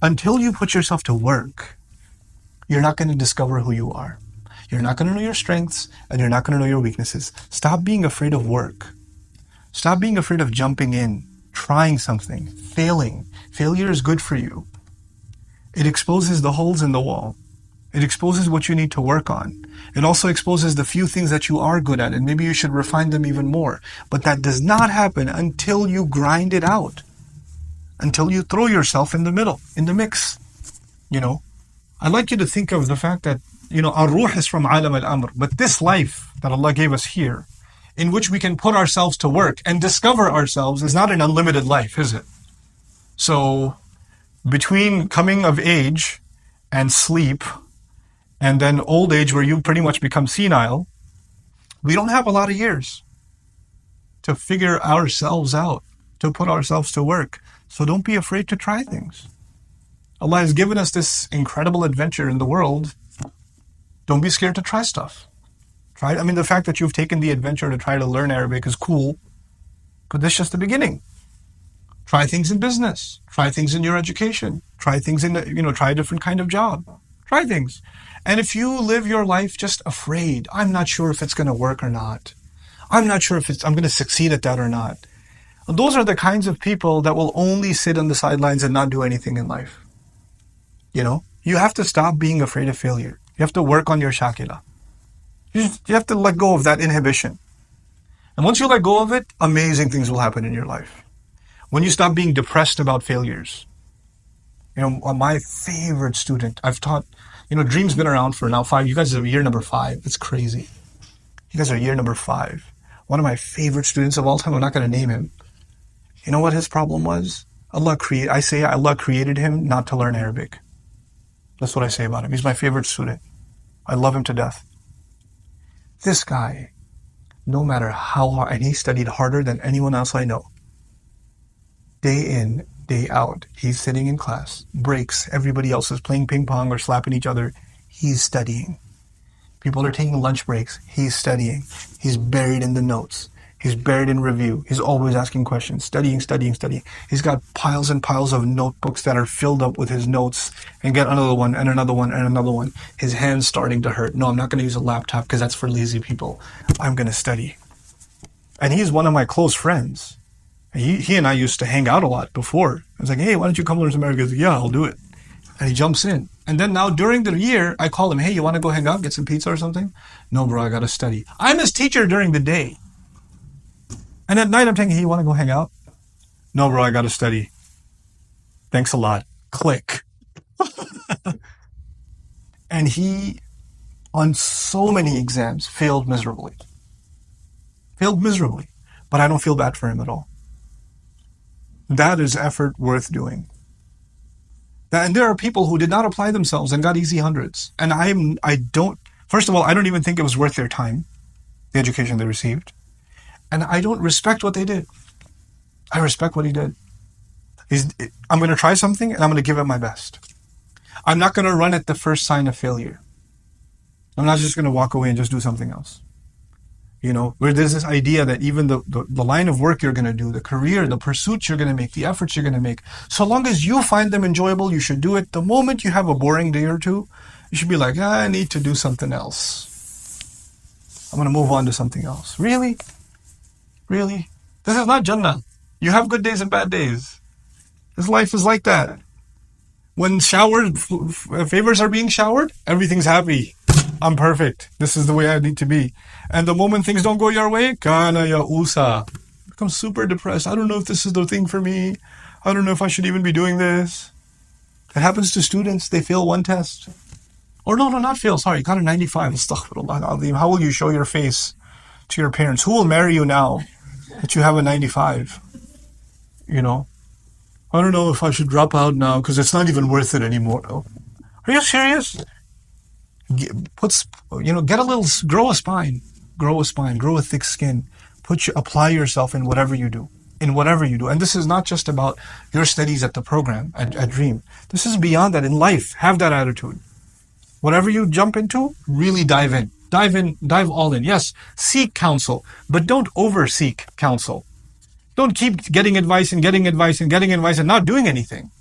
Until you put yourself to work, you're not going to discover who you are. You're not going to know your strengths, and you're not going to know your weaknesses. Stop being afraid of work. Stop being afraid of jumping in, trying something, failing. Failure is good for you. It exposes the holes in the wall. It exposes what you need to work on. It also exposes the few things that you are good at, and maybe you should refine them even more. But that does not happen until you grind it out, until you throw yourself in the middle, in the mix. You know, I'd like you to think of the fact that, our ruh is from alam al-amr, but this life that Allah gave us here, in which we can put ourselves to work and discover ourselves, is not an unlimited life, is it? So, between coming of age and sleep, and then old age where you pretty much become senile, we don't have a lot of years to figure ourselves out, to put ourselves to work. So don't be afraid to try things. Allah has given us this incredible adventure in the world. Don't be scared to try stuff. The fact that you've taken the adventure to try to learn Arabic is cool, but that's just the beginning. Try things in business. Try things in your education. Try things try a different kind of job. Try things. And if you live your life just afraid, I'm not sure if it's going to work or not. I'm not sure if I'm going to succeed at that or not. Those are the kinds of people that will only sit on the sidelines and not do anything in life. You have to stop being afraid of failure. You have to work on your shakila. You have to let go of that inhibition. And once you let go of it, amazing things will happen in your life. When you stop being depressed about failures. My favorite student, I've taught, Dream's been around for now 5, you guys are year number 5. It's crazy. You guys are year number 5. One of my favorite students of all time, I'm not going to name him. You know what his problem was? Allah created him not to learn Arabic. That's what I say about him. He's my favorite student. I love him to death. This guy, no matter how hard, and he studied harder than anyone else I know. Day in, day out, he's sitting in class, breaks, everybody else is playing ping pong or slapping each other. He's studying. People are taking lunch breaks. He's studying. He's buried in the notes. He's buried in review. He's always asking questions, studying. He's got piles and piles of notebooks that are filled up with his notes, and get another one and another one and another one. His hand's starting to hurt. No, I'm not going to use a laptop because that's for lazy people. I'm going to study. And he's one of my close friends. He and I used to hang out a lot before. I was like, hey, why don't you come learn some Arabic? He goes, yeah, I'll do it. And he jumps in. And then now during the year, I call him, hey, you want to go hang out, get some pizza or something? No, bro, I got to study. I'm his teacher during the day. And at night, I'm thinking, hey, you want to go hang out? No, bro, I got to study. Thanks a lot. Click. And he, on so many exams, failed miserably. But I don't feel bad for him at all. That is effort worth doing. And there are people who did not apply themselves and got easy hundreds. And first of all, I don't even think it was worth their time, the education they received. And I don't respect what they did. I respect what he did. I'm going to try something and I'm going to give it my best. I'm not going to run at the first sign of failure. I'm not just going to walk away and just do something else. Where there's this idea that even the line of work you're going to do, the career, the pursuits you're going to make, the efforts you're going to make, so long as you find them enjoyable, you should do it. The moment you have a boring day or two, you should be like, I need to do something else. I'm going to move on to something else. Really? This is not Jannah. You have good days and bad days. This life is like that. When favors are being showered, everything's happy. I'm perfect. This is the way I need to be. And the moment things don't go your way, kana ya'usa. Become super depressed. I don't know if this is the thing for me. I don't know if I should even be doing this. It happens to students. They fail one test. Or no, not fail. Sorry, got a 95. Astaghfirullah al-azim. How will you show your face to your parents? Who will marry you now that you have a 95? I don't know if I should drop out now because it's not even worth it anymore. Are you serious? Grow a spine, grow a thick skin, apply yourself in whatever you do. And this is not just about your studies at the program, at Dream. This is beyond that in life. Have that attitude. Whatever you jump into, really dive in. Dive all in. Yes, seek counsel, but don't over-seek counsel. Don't keep getting advice and not doing anything.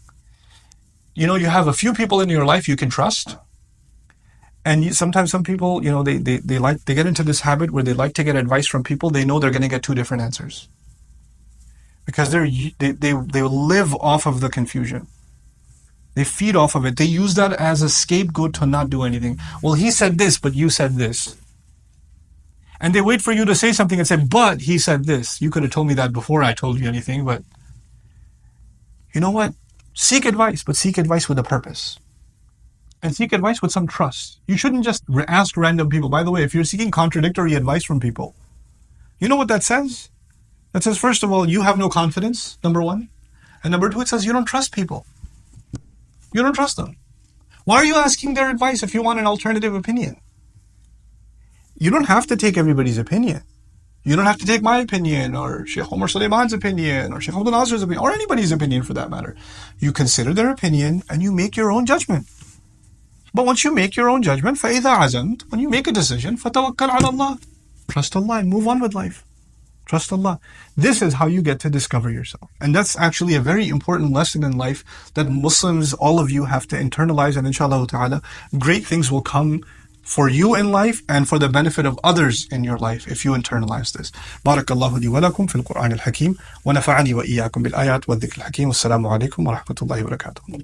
You have a few people in your life you can trust. And sometimes some people, they get into this habit where they like to get advice from people they know they're going to get two different answers. Because they live off of the confusion. They feed off of it. They use that as a scapegoat to not do anything. Well, he said this, but you said this. And they wait for you to say something and say, but he said this. You could have told me that before I told you anything, but you know what? Seek advice, but seek advice with a purpose. And seek advice with some trust. You shouldn't just ask random people. By the way, if you're seeking contradictory advice from people, you know what that says? That says, first of all, you have no confidence, number one. And number two, it says you don't trust people. You don't trust them. Why are you asking their advice if you want an alternative opinion? You don't have to take everybody's opinion. You don't have to take my opinion or Sheikh Omar Suleiman's opinion or Sheikh Abdul Nasir's opinion or anybody's opinion for that matter. You consider their opinion and you make your own judgment. But once you make your own judgment, فَإِذَا عَزَمْتَ, when you make a decision, فَتَوَكَّلْ عَلَى اللَّهِ, trust Allah and move on with life. Trust Allah. This is how you get to discover yourself. And that's actually a very important lesson in life that Muslims, all of you, have to internalize. And inshallah ta'ala, great things will come for you in life and for the benefit of others in your life if you internalize this. Barakallahu li wa lakum fil Qur'an al-Hakim wa nafa'ani wa iyyakum bil ayat wa dhikr al-Hakim. Wassalamu alaikum wa rahmatullahi wa barakatuh.